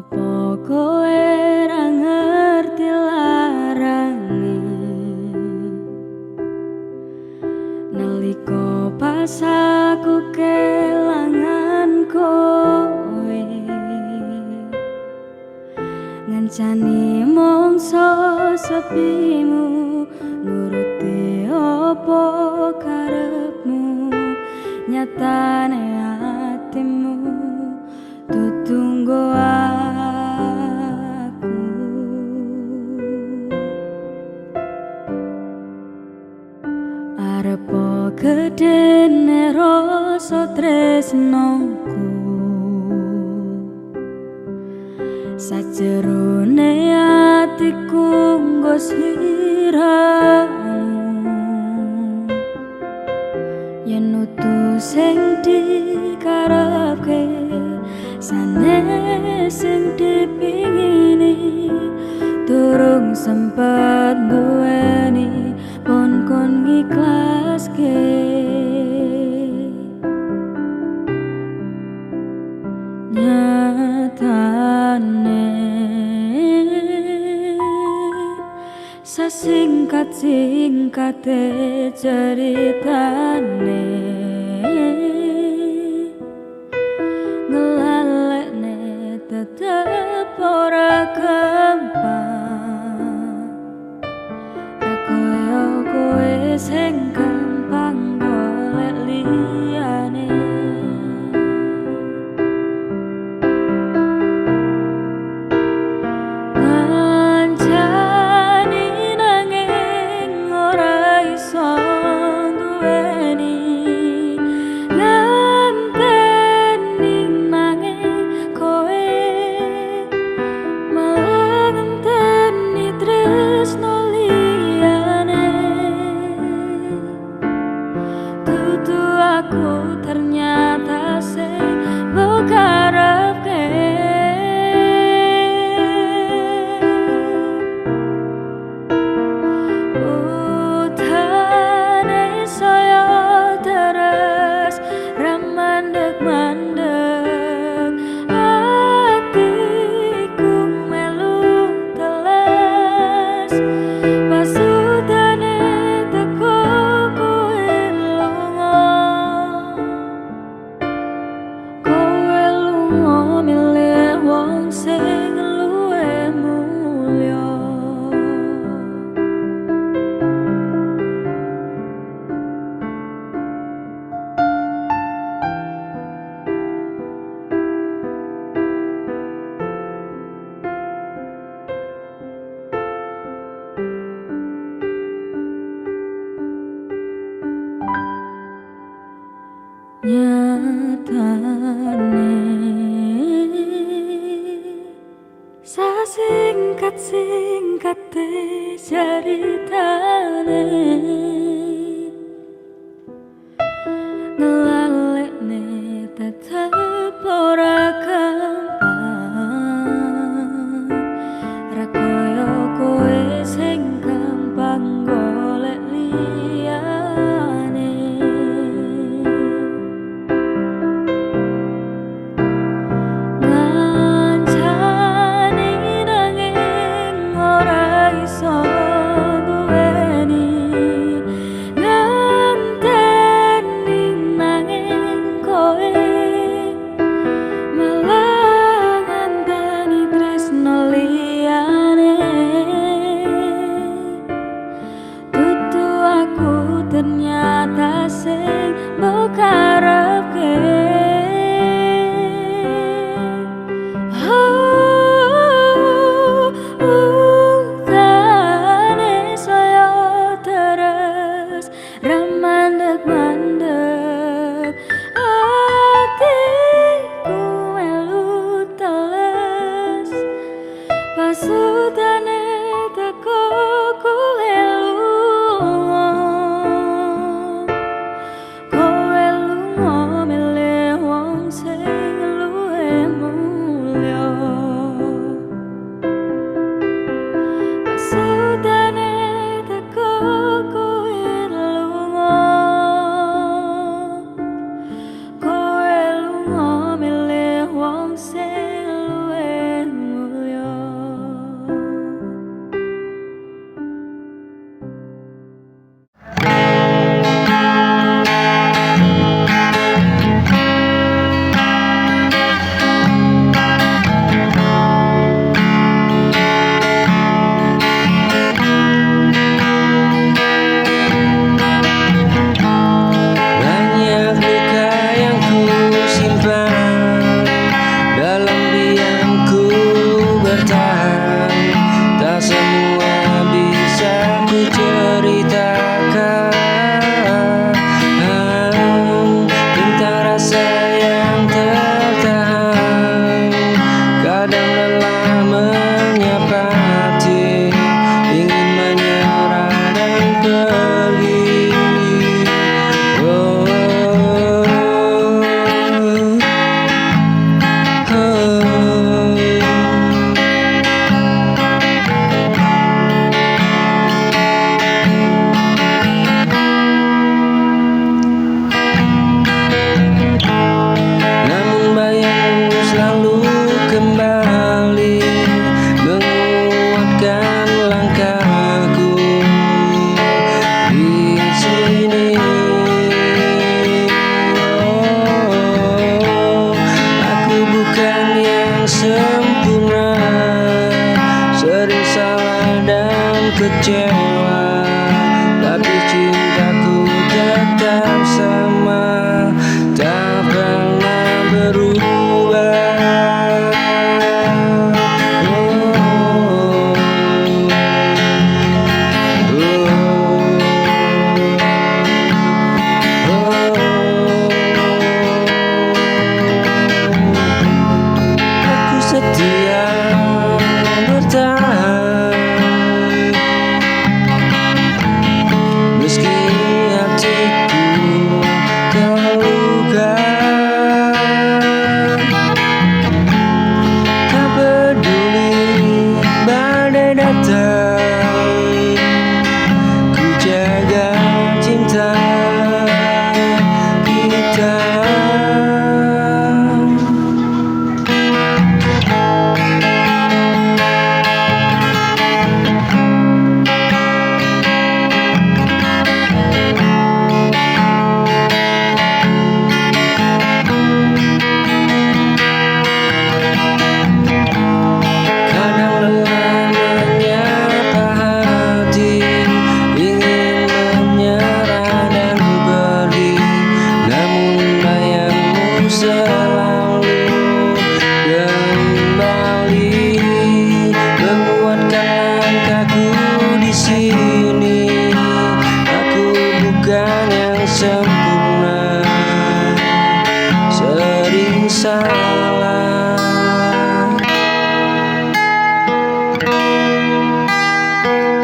Apa kowe ra ngerti larane nalika pas aku kelangan kowe ngancani mongso sepimu nuruti apa karepmu nyatane hatimu tutunggu aku arep gedene rasa tresnoku sajerone atiku nggo sliramu yen utuh sing dikarepke sanes sing dipingini durung sempet duweni pon kon ngiklaske nyatane sasingkat-singkate ceritane ngelalekne tetep ora gampang koyo kowe sing gampang golek liyane aku ternyata sing mbok karepke utane saya terus remandek-mandek hatiku melu teles pasudane teko kowe lunga kowe lunga milih wong sing luwih mulya nyatane sasingkat-singkate ceritane ngelalekne tetep ora gampang ra koyo kowe sing gampang golek liyane ternyata sing mbok karepke utane saya terus remandek-mandek hatiku melu teles pasudane teko kowe lunga sempurna, sering salah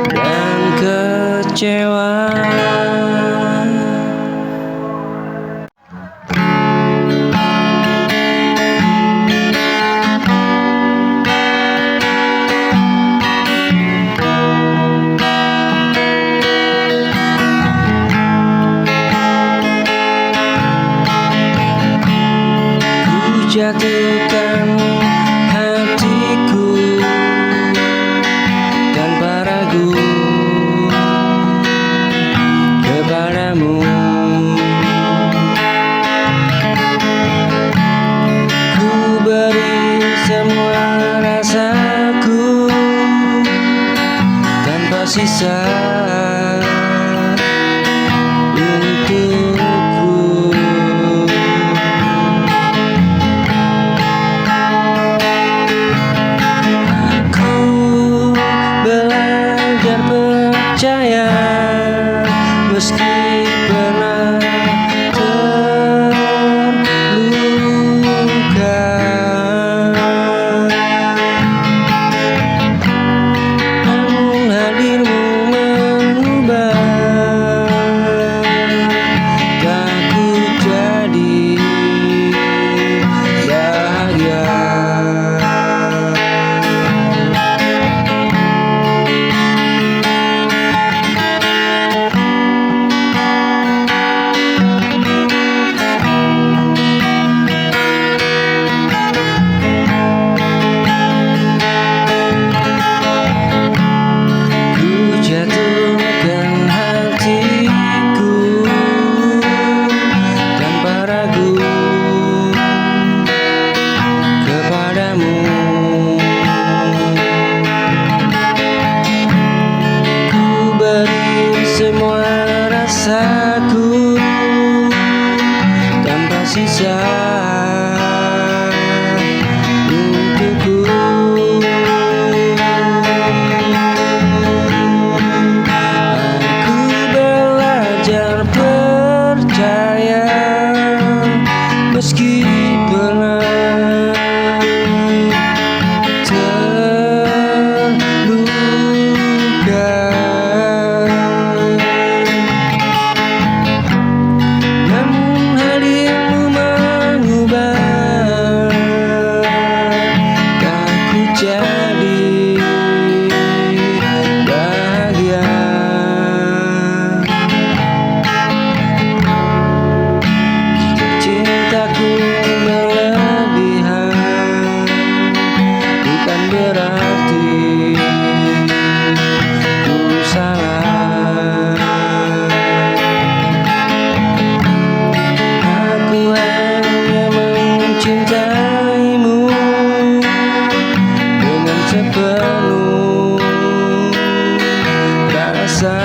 dan kecewa. Jatuhkan hatiku tanpa ragu kepadamu. Ku beri semua rasaku tanpa sisa untukku. Percaya meski pernah terluka, namun hadirmu mengubah aku jadi bahagia. Jatuhkan hatiku tanpa ragu kepadamu. Ku beri semua rasaku tanpa sisa untukku. Percaya meski pernah terluka, namun hadirmu mengubah aku jadi bahagia. Cintaku berlebihan bukan berarti ku salah. Aku hanya mencintaimu dengan sepenuh rasa.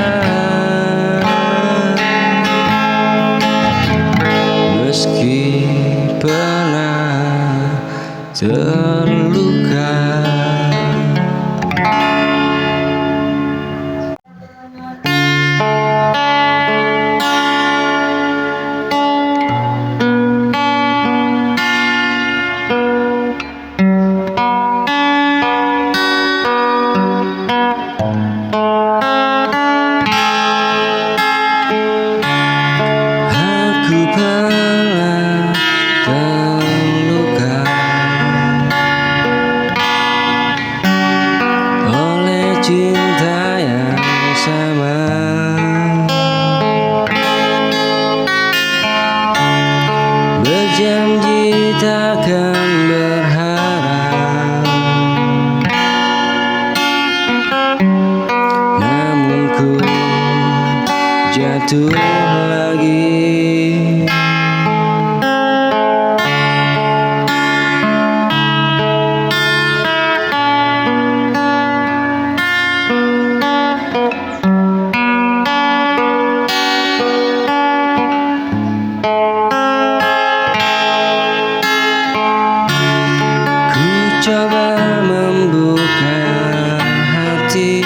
Meski pernah terluka. Aku pernah terluka oleh cinta yang sama. Berjanji takkan berharap, namun ku jatuh lagi. Coba membuka hati,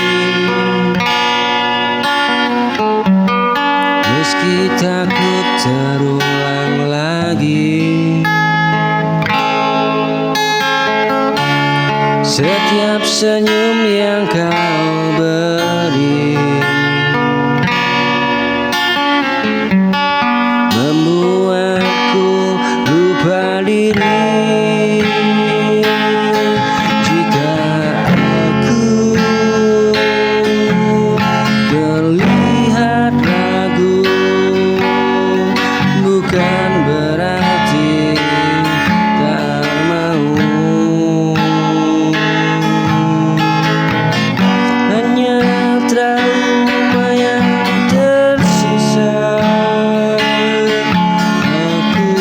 takut terulang lagi. Setiap senyum yang kau beri membuatku lupa diri. Jika aku terlihat ragu, bukan berarti tak mau. Hanya trauma yang tersisa. Aku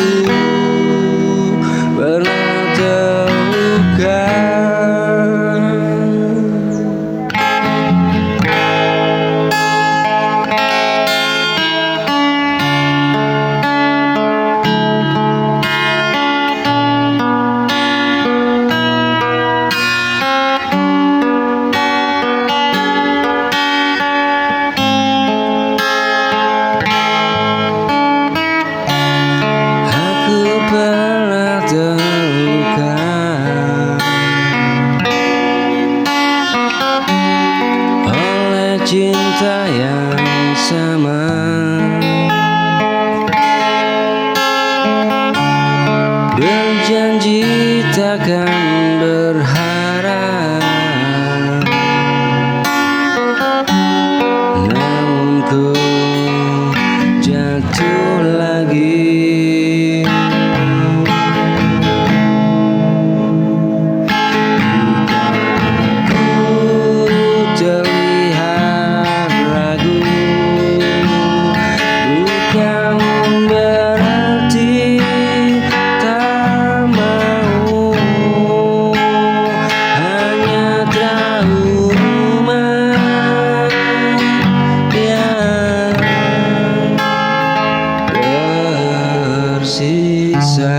pernah terluka. Aku pernah terluka oleh cinta yang sama. Berjanji takkan berharap, namun ku jatuh lagi. Terlihat ragu, bukan berarti tak mau. Hanya trauma yang tersisa.